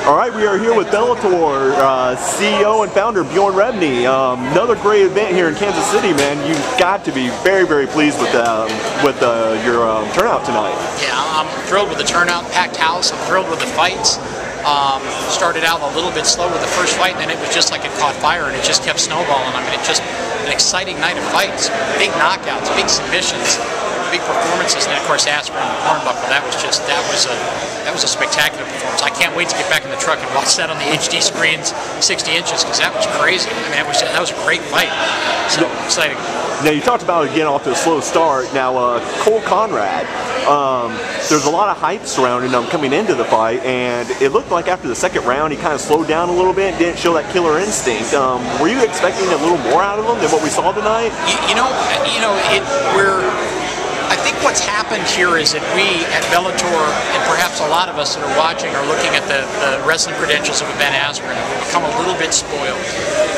All right, we are here with Bellator CEO and founder Bjorn Rebney. Another great event here in Kansas City, man. You've got to be very, very pleased with your turnout tonight. Yeah, I'm thrilled with the turnout, packed house. I'm thrilled with the fights. Started out a little bit slow with the first fight, and then it was just like it caught fire, and it just kept snowballing. I mean, it just an exciting night of fights, big knockouts, big submissions, big performances, and of course Aspirin and Hornbuckle. That was a spectacular performance. I can't wait to get back in the truck and watch that on the HD screens, 60 inches, because that was crazy. I mean, that was a great fight. So exciting. Now you talked about getting off to a slow start. Now Cole Conrad, there's a lot of hype surrounding him coming into the fight, and it looked like after the second round he kind of slowed down a little bit, didn't show that killer instinct. Were you expecting a little more out of him than what we saw tonight? I think what's happened here is that we at Bellator, and perhaps a lot of us that are watching, are looking at the wrestling credentials of Ben Askren and we've become a little bit spoiled.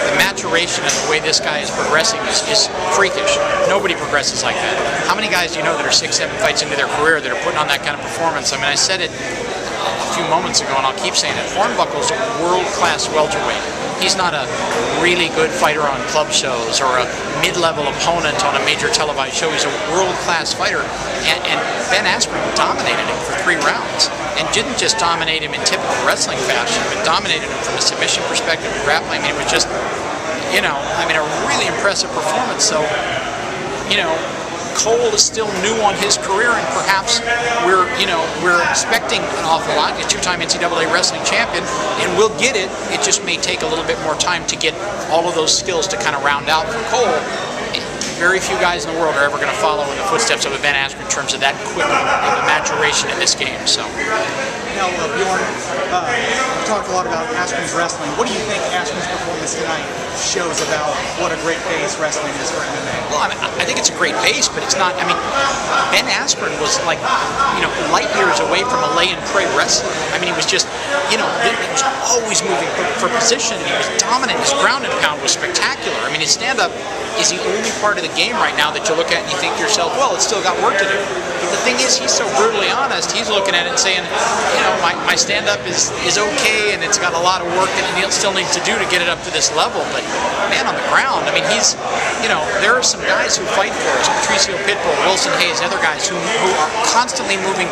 The maturation and the way this guy is progressing is freakish. Nobody progresses like that. How many guys do you know that are 6, 7 fights into their career that are putting on that kind of performance? I mean, I said it a few moments ago, and I'll keep saying it. Hornbuckle's a world-class welterweight. He's not a really good fighter on club shows or a mid-level opponent on a major televised show. He's a world-class fighter, and Ben Askren dominated him for 3 rounds, and didn't just dominate him in typical wrestling fashion, but dominated him from a submission perspective and grappling. I mean, it was just, a really impressive performance. So, Cole is still new on his career, and perhaps we're expecting an awful lot. A 2-time NCAA wrestling champion, and we'll get it. It just may take a little bit more time to get all of those skills to kind of round out for Cole. Very few guys in the world are ever going to follow in the footsteps of a Ben Askren in terms of that quick of a maturation in this game. So. Now, Bjorn, we talked a lot about Askren's wrestling. What do you think Askren's performance tonight shows about what a great base wrestling is for MMA? Well, I think it's a great base, but it's not. I mean, Ben Askren was like, light years away from a lay-and-pray wrestler. I mean, he was just, he was always moving for position. He was dominant. His ground and pound was spectacular. I mean, his stand-up is the only part of the game right now that you look at and you think to yourself, well, it's still got work to do. But the thing is, he's so brutally honest. He's looking at it and saying, my stand-up is okay, and it's got a lot of work that he still needs to do to get it up to this level. But man, on the ground, I mean, he's, there are some guys who fight for us, Patricio Pitbull, Wilson Hayes, other guys who are constantly moving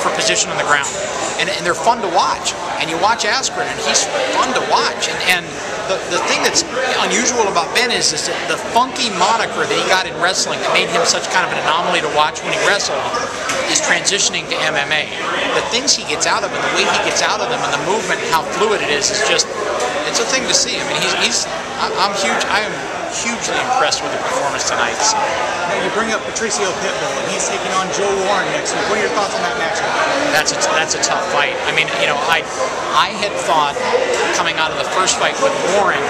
for position on the ground, and they're fun to watch. And you watch Askren, and he's fun to watch. And the thing that's unusual about Ben is that the funky moniker that he got in wrestling that made him such kind of an anomaly to watch when he wrestled is transitioning to MMA. The things he gets out of them, the way he gets out of them, and the movement, how fluid it is just, it's a thing to see. I mean, I am hugely impressed with the performance tonight. Now you bring up Patricio Pitbull, and he's taking on Joe Warren next week. What are your thoughts on that matchup? That's a tough fight. I mean, I had thought coming out of the first fight with Warren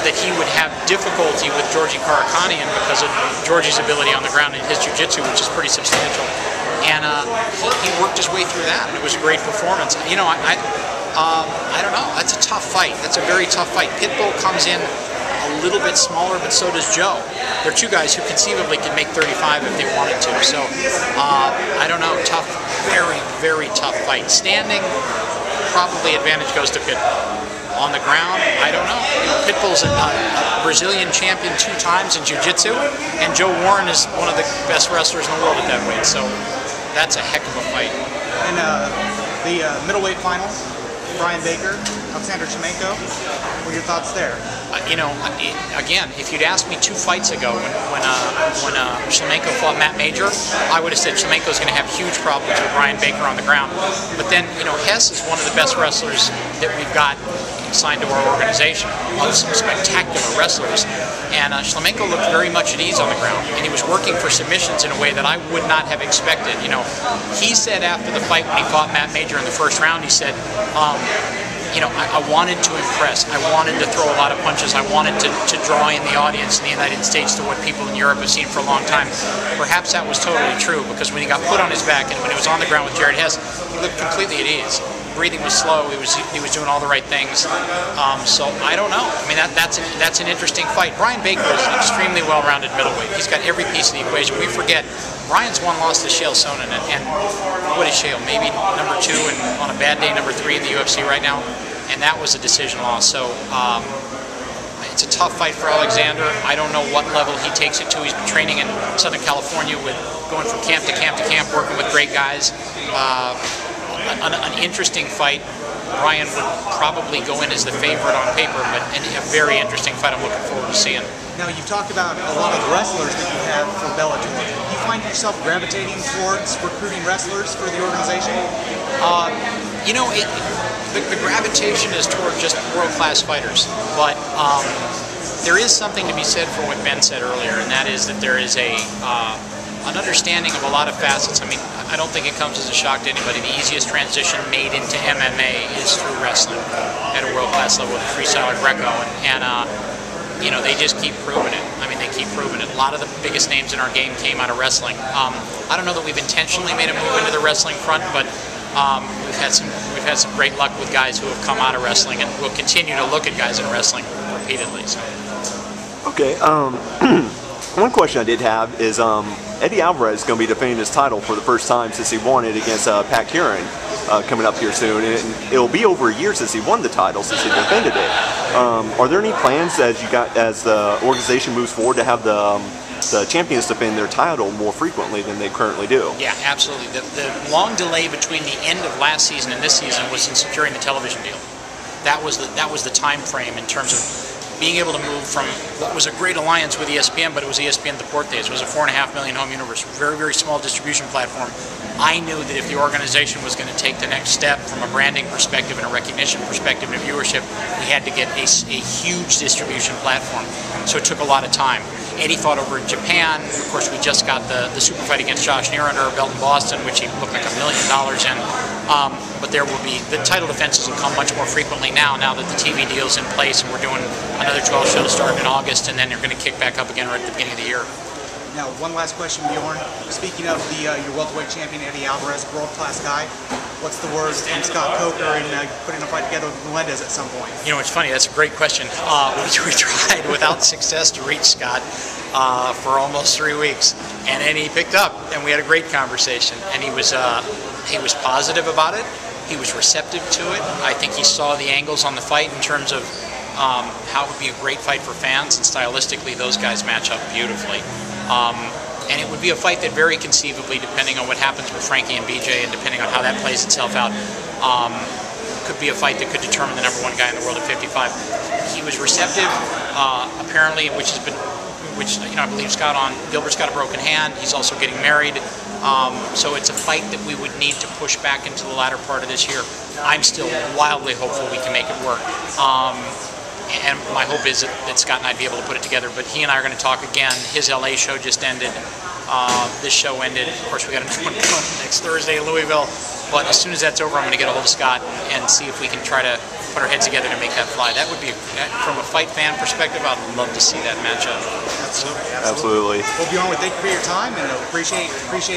that he would have difficulty with Georgi Karakhanyan because of Georgie's ability on the ground and his jiu-jitsu, which is pretty substantial. And he worked his way through that, and it was a great performance. I don't know. That's a tough fight. That's a very tough fight. Pitbull comes in a little bit smaller, but so does Joe. They're 2 guys who conceivably can make 35 if they wanted to. So, I don't know. Tough, very, very tough fight. Standing, probably advantage goes to Pitbull. On the ground, I don't know. Pitbull's a Brazilian champion 2 times in jiu-jitsu, and Joe Warren is one of the best wrestlers in the world at that weight. So, that's a heck of a fight. And the middleweight final, Brian Baker, Alexander Shlemenko. What are your thoughts there? Again, if you'd asked me 2 fights ago when Shlemenko fought Matt Major, I would have said Shlemenko's going to have huge problems with Brian Baker on the ground. But then, Hess is one of the best wrestlers that we've got signed to our organization, of some spectacular wrestlers, and Shlemenko looked very much at ease on the ground, and he was working for submissions in a way that I would not have expected. He said after the fight when he fought Matt Major in the first round, he said, I wanted to impress. I wanted to throw a lot of punches. I wanted to draw in the audience in the United States to what people in Europe have seen for a long time. Perhaps that was totally true, because when he got put on his back and when he was on the ground with Jared Hess, he looked completely at ease. Breathing was slow. He was doing all the right things. So I don't know. I mean, that's an interesting fight. Brian Baker is an extremely well-rounded middleweight. He's got every piece of the equation. We forget Brian's one loss to Chael Sonnen, and what is Chael? Maybe number 2, and on a bad day, number 3 in the UFC right now. And that was a decision loss. So it's a tough fight for Alexander. I don't know what level he takes it to. He's been training in Southern California, with going from camp to camp to camp, working with great guys. An interesting fight. Brian would probably go in as the favorite on paper, but a very interesting fight I'm looking forward to seeing. Now, you've talked about a lot of the wrestlers that you have for Bellator. Do you find yourself gravitating towards recruiting wrestlers for the organization? You know, the gravitation is toward just world-class fighters, but there is something to be said for what Ben said earlier, and that is that there is an understanding of a lot of facets. I mean, I don't think it comes as a shock to anybody. The easiest transition made into MMA is through wrestling at a world-class level with freestyle or Greco, and you know, they just keep proving it. I mean, they keep proving it. A lot of the biggest names in our game came out of wrestling. I don't know that we've intentionally made a move into the wrestling front, but we've had some great luck with guys who have come out of wrestling, and we'll continue to look at guys in wrestling repeatedly. So. Okay. One question I did have is Eddie Alvarez is going to be defending his title for the first time since he won it against Pat Kieran coming up here soon, and it'll be over a year since he won the title, since he defended it. Are there any plans as the organization moves forward to have the champions defend their title more frequently than they currently do? Yeah, absolutely. The long delay between the end of last season and this season was in securing the television deal. That was the time frame in terms of being able to move from what was a great alliance with ESPN, but it was ESPN Deportes. It was a 4.5 million home universe, very, very small distribution platform. I knew that if the organization was going to take the next step from a branding perspective and a recognition perspective and a viewership, we had to get a huge distribution platform. So it took a lot of time. Eddie fought over in Japan. Of course, we just got the super fight against Josh Neer under a belt in Boston, which he looked like $1 million in. But there will be, the title defenses will come much more frequently now that the TV deal's in place, and we're doing another 12 shows starting in August, and then they're going to kick back up again right at the beginning of the year. Now, one last question, Bjorn. Speaking of your welterweight champion, Eddie Alvarez, world-class guy, what's the word from Scott Coker in putting a fight together with Melendez at some point? You know, it's funny, that's a great question. We tried without success to reach Scott for almost 3 weeks, and then he picked up, and we had a great conversation, and he was positive about it. He was receptive to it. I think he saw the angles on the fight in terms of how it would be a great fight for fans, and stylistically those guys match up beautifully. And it would be a fight that very conceivably, depending on what happens with Frankie and BJ and depending on how that plays itself out, could be a fight that could determine the #1 guy in the world at 55. He was receptive, apparently, which you know, I believe Scott on. Gilbert's got a broken hand. He's also getting married. So it's a fight that we would need to push back into the latter part of this year. I'm still wildly hopeful we can make it work. And my hope is that Scott and I'd be able to put it together. But he and I are going to talk again. His LA show just ended. This show ended. Of course, we got another one next Thursday in Louisville. But as soon as that's over, I'm going to get a hold of Scott and see if we can try to put our heads together to make that fly. That would be, from a fight fan perspective, I'd love to see that matchup. Absolutely. Well, Bjorn, thank you for your time, and appreciate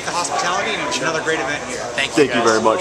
the hospitality, and it's another great event here. Thank you very much.